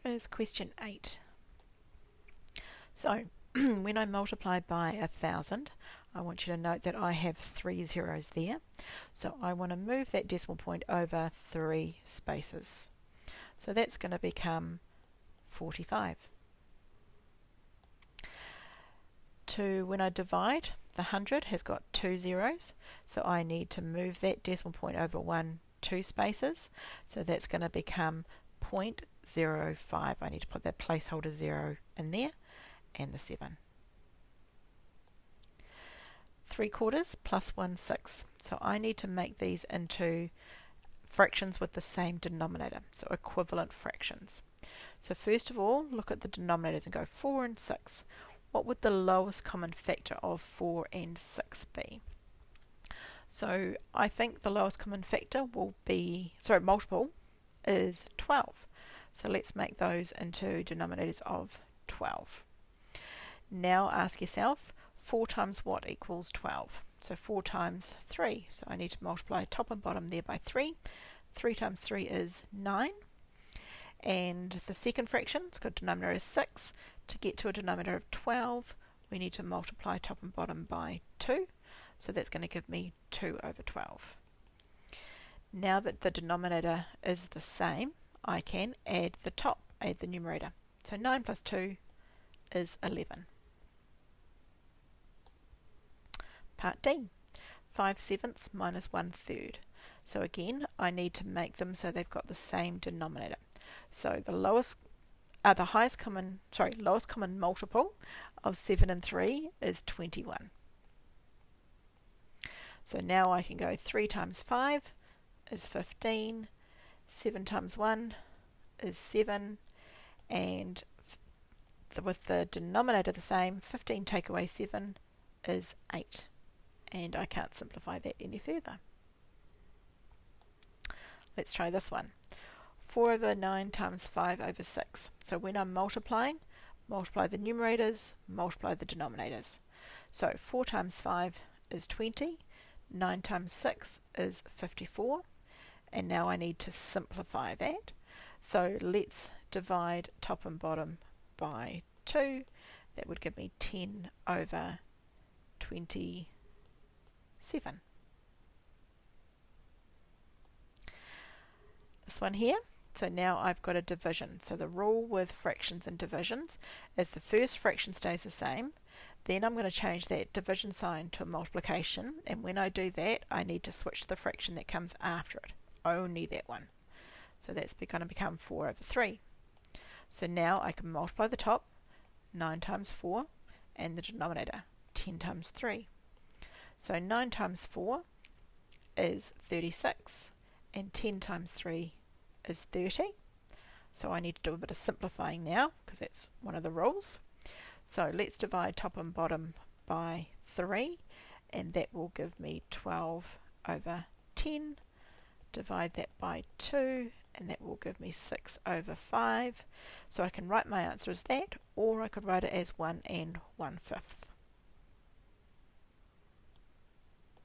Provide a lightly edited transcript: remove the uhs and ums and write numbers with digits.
Here is question 8. So when I multiply by 1,000, I want you to note that I have 3 zeros there. So I want to move that decimal point over 3 spaces. So that's going to become 45. When I divide, the 100 has got 2 zeros, so I need to move that decimal point over 2 spaces. So that's going to become 0.05. I need to put that placeholder 0 in there, and the 7. 3/4 plus 1/6. So I need to make these into fractions with the same denominator, so equivalent fractions. So first of all, look at the denominators and go 4 and 6. What would the lowest common factor of 4 and 6 be? So I think the lowest common factor will be, multiple is 12. So let's make those into denominators of 12. Now ask yourself, 4 times what equals 12? So 4 times 3. So I need to multiply top and bottom there by 3. 3 times 3 is 9. And the second fraction, it's got a denominator of 6. To get to a denominator of 12, we need to multiply top and bottom by 2. So that's going to give me 2 over 12. Now that the denominator is the same, I can add the numerator. So 9 plus 2 is 11. Part D, 5/7 minus 1/3. So again, I need to make them so they've got the same denominator. So the lowest common multiple of 7 and 3 is 21. So now I can go 3 times 5 is 15, 7 times 1 is 7, and with the denominator the same, 15 take away 7 is 8. And I can't simplify that any further. Let's try this one. 4 over 9 times 5 over 6. So when I'm multiplying, multiply the numerators, multiply the denominators. So 4 times 5 is 20, 9 times 6 is 54, and now I need to simplify that. So let's divide top and bottom by 2. That would give me 10 over 27. This one here, so now I've got a division. So the rule with fractions and divisions is the first fraction stays the same, then I'm going to change that division sign to a multiplication, and when I do that I need to switch the fraction that comes after it, only that one. So that's going to become 4 over 3. So now I can multiply the top, 9 times 4, and the denominator, 10 times 3. So 9 times 4 is 36, and 10 times 3 is 30. So I need to do a bit of simplifying now, because that's one of the rules. So let's divide top and bottom by 3, and that will give me 12 over 10. Divide that by 2, and that will give me 6 over 5. So I can write my answer as that, or I could write it as 1 and 1/5.